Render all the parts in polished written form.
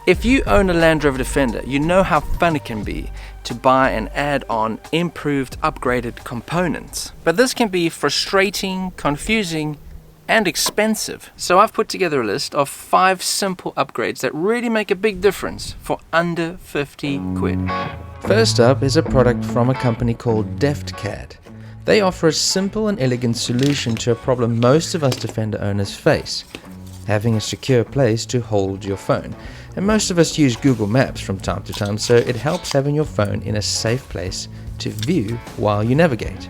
If you own a Land Rover Defender, you know how fun it can be to buy and add on improved, upgraded components. But this can be frustrating, confusing, and expensive. So I've put together a list of 5 simple upgrades that really make a big difference for under 50 quid. First up is a product from a company called Deftcad. They offer a simple and elegant solution to a problem most of us Defender owners face: having a secure place to hold your phone. And most of us use Google Maps from time to time, so it helps having your phone in a safe place to view while you navigate.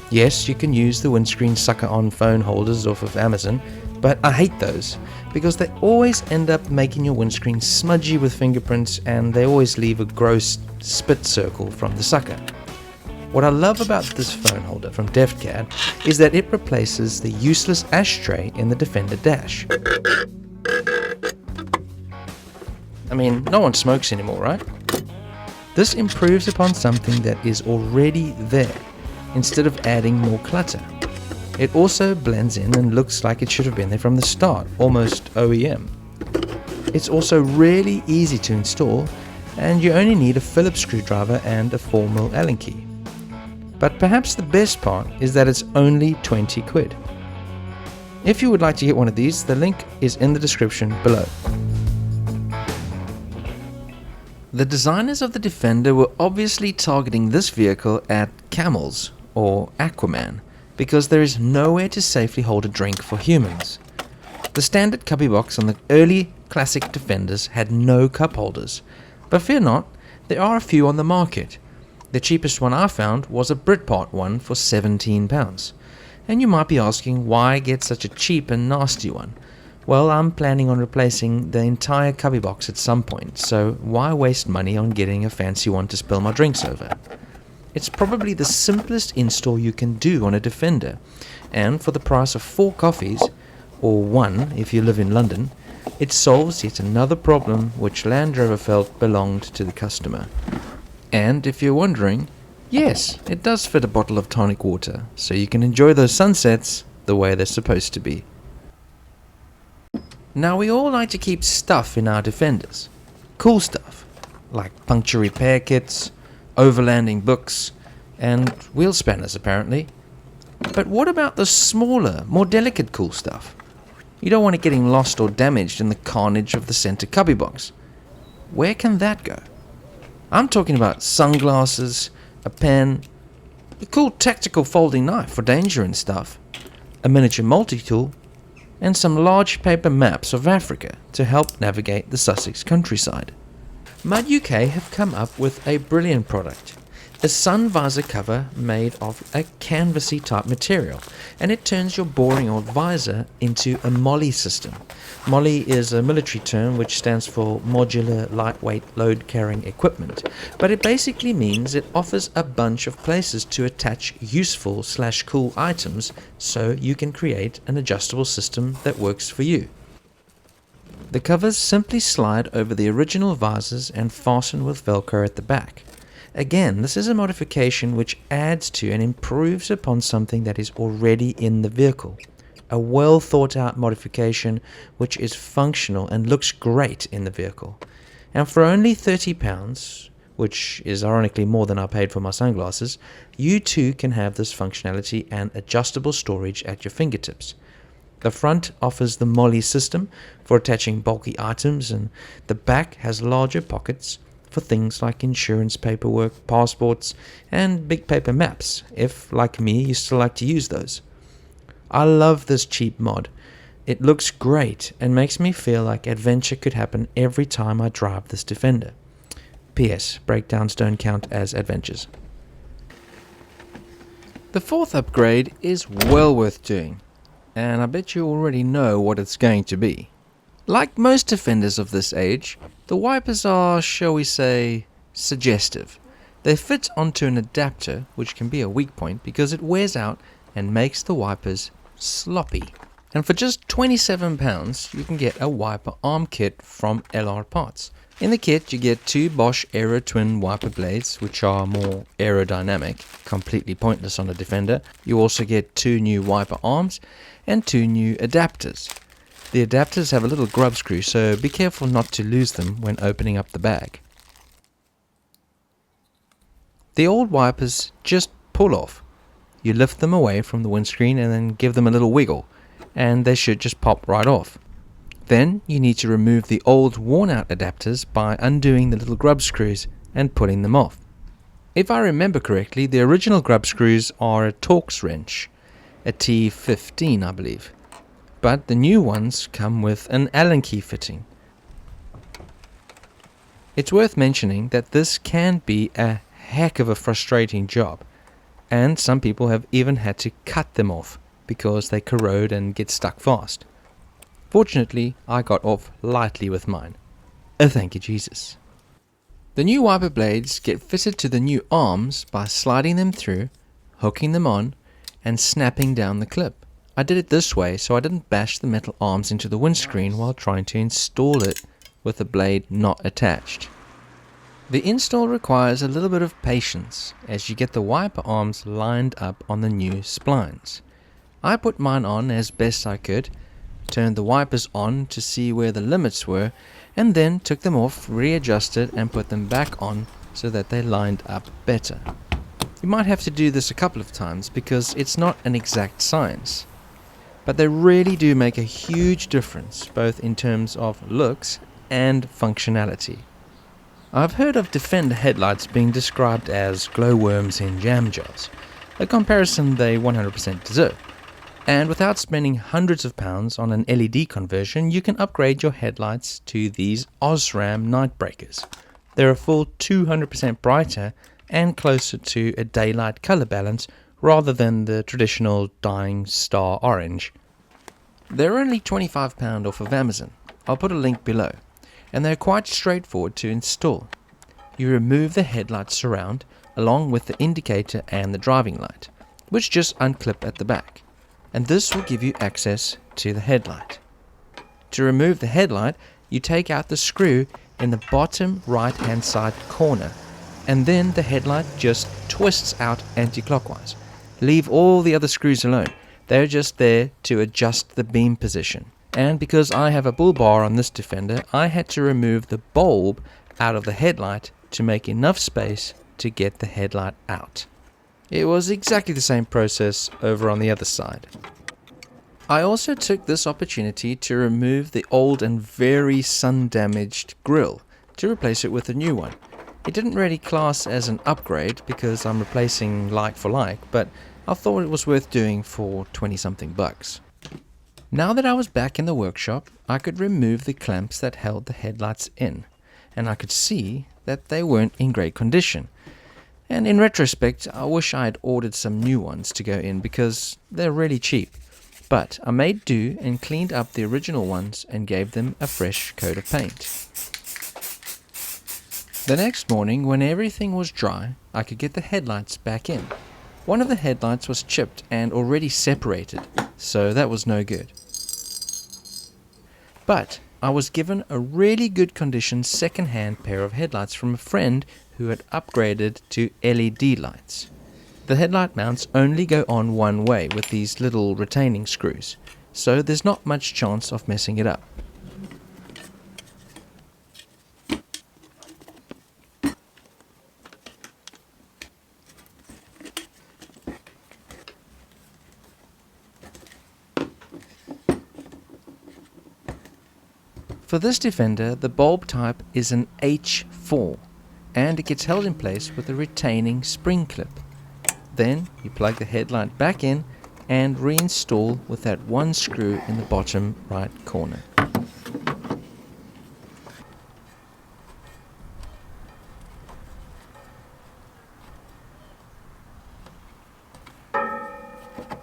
Yes, you can use the windscreen sucker-on phone holders off of Amazon, but I hate those because they always end up making your windscreen smudgy with fingerprints, and they always leave a gross spit circle from the sucker. What I love about this phone holder from Deftcad is that it replaces the useless ashtray in the Defender dash. I mean, no one smokes anymore, right? This improves upon something that is already there, instead of adding more clutter. It also blends in and looks like it should have been there from the start, almost OEM. It's also really easy to install, and you only need a Phillips screwdriver and a 4mm Allen key. But perhaps the best part is that it's only 20 quid. If you would like to get one of these, the link is in the description below. The designers of the Defender were obviously targeting this vehicle at camels, or Aquaman, because there is nowhere to safely hold a drink for humans. The standard cubby box on the early classic Defenders had no cup holders, but fear not, there are a few on the market. The cheapest one I found was a Britpart one for £17. And you might be asking, why get such a cheap and nasty one? Well, I'm planning on replacing the entire cubby box at some point, so why waste money on getting a fancy one to spill my drinks over? It's probably the simplest install you can do on a Defender, and for the price of 4 coffees, or 1 if you live in London, it solves yet another problem which Land Rover felt belonged to the customer. And if you're wondering, yes, it does fit a bottle of tonic water, so you can enjoy those sunsets the way they're supposed to be. Now, we all like to keep stuff in our Defenders. Cool stuff, like puncture repair kits, overlanding books, and wheel spanners apparently. But what about the smaller, more delicate cool stuff? You don't want it getting lost or damaged in the carnage of the center cubby box. Where can that go? I'm talking about sunglasses, a pen, a cool tactical folding knife for danger and stuff, a miniature multi-tool, and some large paper maps of Africa to help navigate the Sussex countryside. Mud UK have come up with a brilliant product, a sun visor cover made of a canvasy type material, and it turns your boring old visor into a MOLLE system. MOLLE is a military term which stands for Modular Lightweight Load Carrying Equipment, but it basically means it offers a bunch of places to attach useful/cool items so you can create an adjustable system that works for you. The covers simply slide over the original visors and fasten with Velcro at the back. Again, this is a modification which adds to and improves upon something that is already in the vehicle. A well thought out modification which is functional and looks great in the vehicle. And for only £30, which is ironically more than I paid for my sunglasses, you too can have this functionality and adjustable storage at your fingertips. The front offers the MOLLE system for attaching bulky items, and the back has larger pockets for things like insurance paperwork, passports, and big paper maps, if, like me, you still like to use those. I love this cheap mod. It looks great and makes me feel like adventure could happen every time I drive this Defender. P.S. Breakdowns don't count as adventures. The fourth upgrade is well worth doing, and I bet you already know what it's going to be. Like most Defenders of this age, the wipers are, shall we say, suggestive. They fit onto an adapter, which can be a weak point because it wears out and makes the wipers sloppy. And for just £27, you can get a wiper arm kit from LR Parts. In the kit, you get 2 Bosch Aero Twin wiper blades, which are more aerodynamic, completely pointless on a Defender. You also get 2 new wiper arms and 2 new adapters. The adapters have a little grub screw, so be careful not to lose them when opening up the bag. The old wipers just pull off. You lift them away from the windscreen and then give them a little wiggle, and they should just pop right off. Then you need to remove the old worn-out adapters by undoing the little grub screws and pulling them off. If I remember correctly, the original grub screws are a Torx wrench, a T15 I believe, but the new ones come with an Allen key fitting. It's worth mentioning that this can be a heck of a frustrating job, and some people have even had to cut them off because they corrode and get stuck fast. Fortunately, I got off lightly with mine. Oh, thank you, Jesus. The new wiper blades get fitted to the new arms by sliding them through, hooking them on, and snapping down the clip. I did it this way so I didn't bash the metal arms into the windscreen while trying to install it with the blade not attached. The install requires a little bit of patience as you get the wiper arms lined up on the new splines. I put mine on as best I could, turned the wipers on to see where the limits were, and then took them off, readjusted and put them back on so that they lined up better. You might have to do this a couple of times because it's not an exact science, but they really do make a huge difference both in terms of looks and functionality. I've heard of Defender headlights being described as glowworms in jam jars, a comparison they 100% deserve. And without spending hundreds of pounds on an LED conversion, you can upgrade your headlights to these OSRAM night breakers. They're a full 200% brighter and closer to a daylight color balance rather than the traditional dying star orange. They're only £25 off of Amazon. I'll put a link below. And they're quite straightforward to install. You remove the headlight surround along with the indicator and the driving light, which just unclip at the back. And this will give you access to the headlight. To remove the headlight, you take out the screw in the bottom right hand side corner, and then the headlight just twists out anti-clockwise. Leave all the other screws alone. They're just there to adjust the beam position. And because I have a bull bar on this Defender, I had to remove the bulb out of the headlight to make enough space to get the headlight out. It was exactly the same process over on the other side. I also took this opportunity to remove the old and very sun-damaged grille to replace it with a new one. It didn't really class as an upgrade because I'm replacing like for like, but I thought it was worth doing for 20-something bucks. Now that I was back in the workshop, I could remove the clamps that held the headlights in, and I could see that they weren't in great condition. And in retrospect, I wish I had ordered some new ones to go in because they're really cheap. But I made do and cleaned up the original ones and gave them a fresh coat of paint. The next morning, when everything was dry, I could get the headlights back in. One of the headlights was chipped and already separated, so that was no good. But I was given a really good condition second-hand pair of headlights from a friend who had upgraded to LED lights. The headlight mounts only go on one way with these little retaining screws, so there's not much chance of messing it up. For this Defender, the bulb type is an H4, and it gets held in place with a retaining spring clip. Then you plug the headlight back in and reinstall with that one screw in the bottom right corner.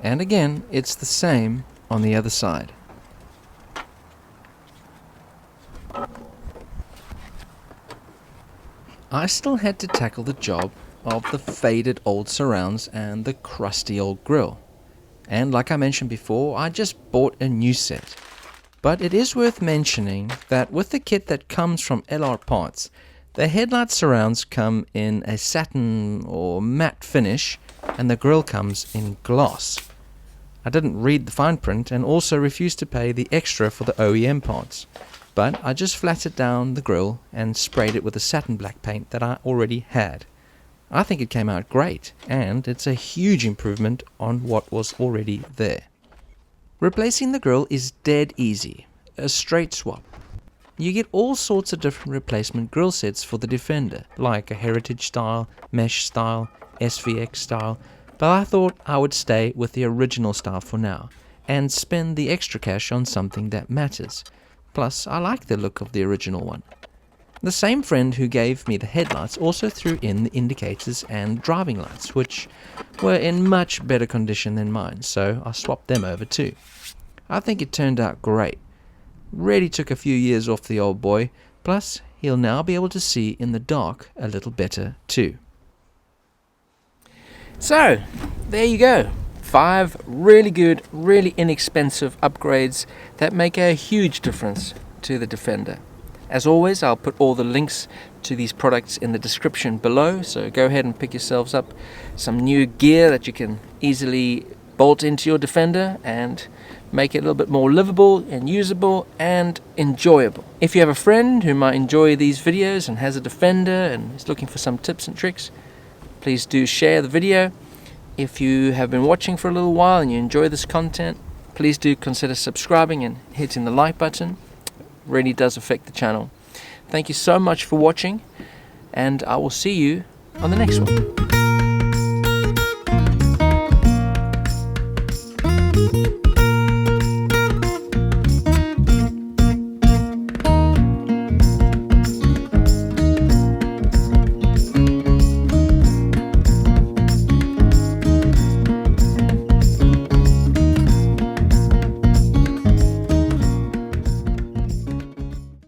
And again, it's the same on the other side. I still had to tackle the job of the faded old surrounds and the crusty old grille. And like I mentioned before, I just bought a new set. But it is worth mentioning that with the kit that comes from LR Parts, the headlight surrounds come in a satin or matte finish and the grille comes in gloss. I didn't read the fine print and also refused to pay the extra for the OEM parts. But I just flattened down the grille and sprayed it with a satin black paint that I already had. I think it came out great, and it's a huge improvement on what was already there. Replacing the grille is dead easy, a straight swap. You get all sorts of different replacement grille sets for the Defender, like a heritage style, mesh style, SVX style, but I thought I would stay with the original style for now, and spend the extra cash on something that matters. Plus, I like the look of the original one. The same friend who gave me the headlights also threw in the indicators and driving lights, which were in much better condition than mine, so I swapped them over too. I think it turned out great. Really took a few years off the old boy, plus he'll now be able to see in the dark a little better too. So, there you go. 5 really good, really inexpensive upgrades that make a huge difference to the Defender. As always, I'll put all the links to these products in the description below, so go ahead and pick yourselves up some new gear that you can easily bolt into your Defender and make it a little bit more livable and usable and enjoyable. If you have a friend who might enjoy these videos and has a Defender and is looking for some tips and tricks, please do share the video. If you have been watching for a little while and you enjoy this content, please do consider subscribing and hitting the like button. It really does affect the channel. Thank you so much for watching, and I will see you on the next one.